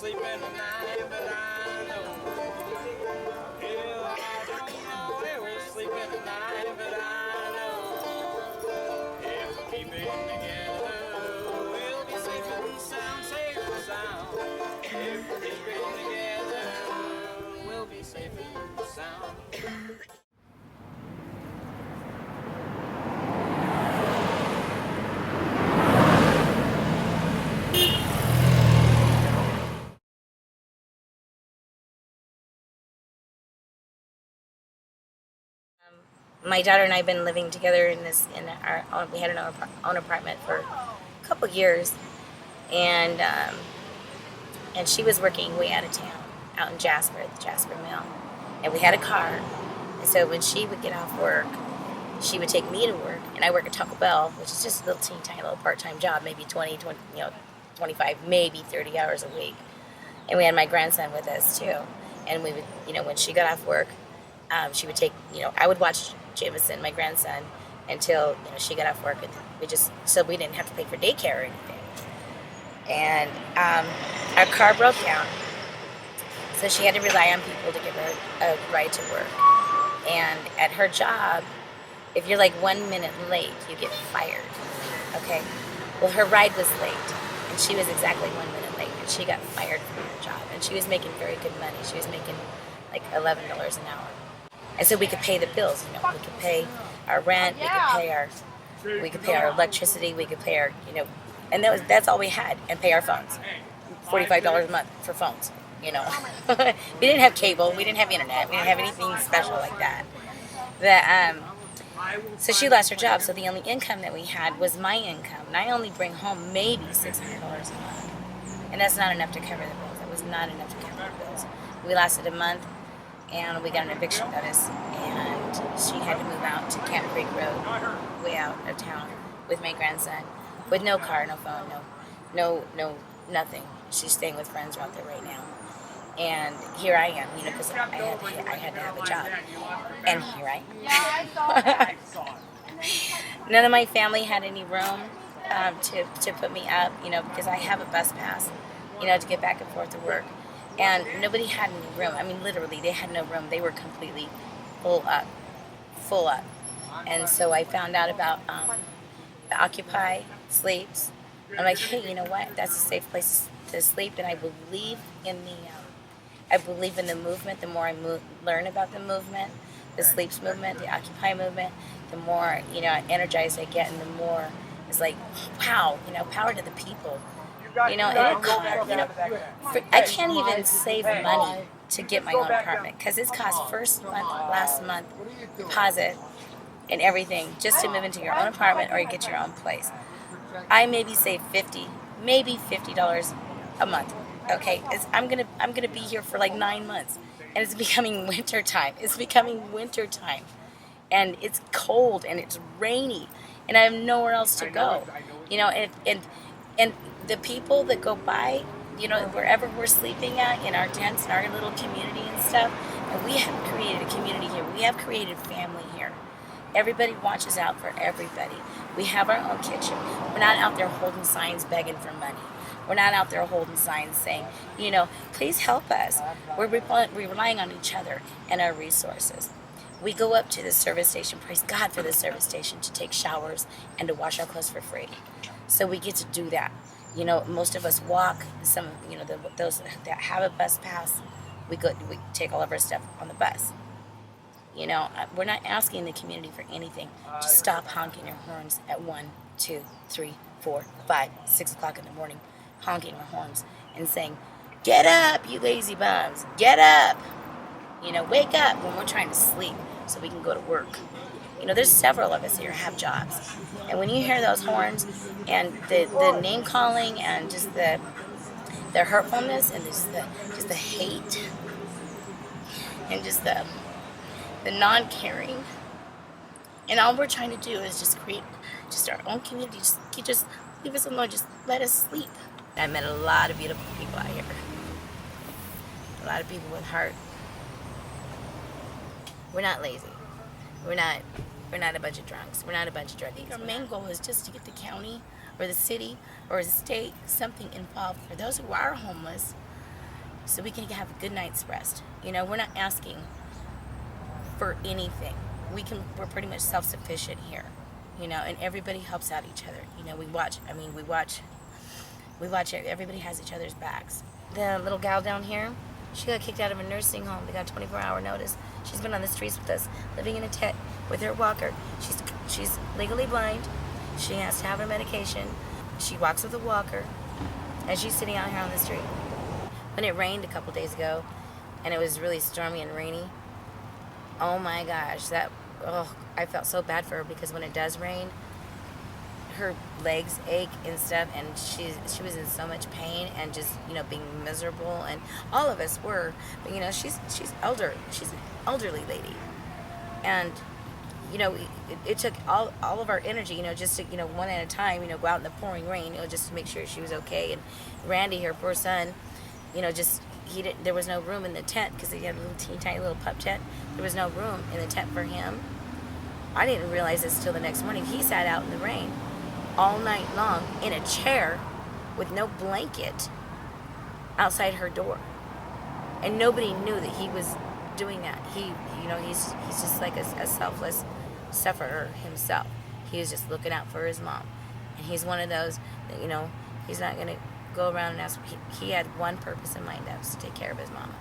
sleep in the night, but I know. Hell, I don't know if we'll sleep in the night, but I know. If we keep it together, we'll be safe and sound, safe and sound. If we keep it together, we'll be safe and sound. My daughter and I have been living together in our own, we had an own apartment for a couple years, and she was working way out of town, out in Jasper, at the Jasper Mill, and we had a car, and so when she would get off work, she would take me to work, and I work at Taco Bell, which is just a little teeny tiny little part-time job, maybe 25, maybe 30 hours a week, and we had my grandson with us too, and we would, when she got off work, she would take, I would watch Jameson, my grandson, until she got off work, and so we didn't have to pay for daycare or anything. And our car broke down, so she had to rely on people to give her a ride to work. And at her job, if you're like 1 minute late, you get fired. Okay. Well, her ride was late, and she was exactly 1 minute late, and she got fired from her job. And she was making very good money. She was making like $11 an hour. And so we could pay the bills, we could pay our rent, we could pay our electricity, we could pay our, and that's all we had, and pay our phones. $45 a month for phones, We didn't have cable, we didn't have internet, we didn't have anything special like that. So she lost her job, so the only income that we had was my income. And I only bring home maybe $600 a month. And that's not enough to cover the bills. That was not enough to cover the bills. We lasted a month, and we got an eviction notice, and she had to move out to Camp Creek Road, way out of town, with my grandson, with no car, no phone, no nothing. She's staying with friends out there right now, and here I am, because I had to have a job, and here I am. None of my family had any room to put me up, because I have a bus pass, to get back and forth to work. And nobody had any room. I mean, literally, they had no room. They were completely full up. And so I found out about the Occupy Sleeps. I'm like, hey, you know what? That's a safe place to sleep. And I believe in the movement. The more I learn about the movement, the sleeps movement, the Occupy movement, the more energized I get, and the more it's like, wow, power to the people. I can't even save money to get my own apartment, because it's cost first month, last month, deposit, and everything just to move into your own apartment or get your own place. I maybe save $50 a month. Okay, I'm gonna be here for like 9 months, and it's becoming winter time. And it's cold and it's rainy, and I have nowhere else to go. And the people that go by, wherever we're sleeping at, in our tents, in our little community and stuff, and we have created a community here. We have created family here. Everybody watches out for everybody. We have our own kitchen. We're not out there holding signs begging for money. We're not out there holding signs saying, please help us. We're relying on each other and our resources. We go up to the service station, praise God for the service station, to take showers and to wash our clothes for free. So we get to do that. Most of us walk. Some, those that have a bus pass, we take all of our stuff on the bus. We're not asking the community for anything. Just stop honking your horns at 1, 2, 3, 4, 5, 6 o'clock in the morning, honking our horns and saying, "Get up, you lazy bums! Get up! Wake up!" when we're trying to sleep so we can go to work. There's several of us here who have jobs, and when you hear those horns and the name calling and just the hurtfulness and just the hate and just the non-caring, and all we're trying to do is just create just our own community. Just leave us alone. Just let us sleep. I met a lot of beautiful people out here. A lot of people with heart. We're not lazy. We're not a bunch of drunks. We're not a bunch of druggies. Our main goal is just to get the county or the city or the state something involved for those who are homeless, so we can have a good night's rest. You know, we're not asking for anything. We're pretty much self-sufficient here, you know, and everybody helps out each other. You know, we watch, everybody has each other's backs. The little gal down here, she got kicked out of a nursing home. They got a 24-hour notice. She's been on the streets with us, living in a tent with her walker. She's legally blind. She has to have her medication. She walks with a walker, and she's sitting out here on the street. When it rained a couple days ago, and it was really stormy and rainy, oh my gosh, I felt so bad for her, because when it does rain, her legs ache and stuff, and she was in so much pain and just, you know, being miserable, and all of us were. But you know, she's an elderly lady, and you know, it took all of our energy, you know, just to, you know, one at a time, you know, go out in the pouring rain, you know, just to make sure she was okay. And Randy, her poor son, you know, just there was no room in the tent, because he had a little teeny tiny little pup tent. There was no room in the tent for him. I didn't realize this till the next morning. He sat out in the rain all night long in a chair with no blanket outside her door, and nobody knew that he was doing that. You know, he's just like a selfless sufferer himself. He was just looking out for his mom, and he's one of those that, you know, he's not gonna go around and ask. He had one purpose in mind, that was to take care of his mama.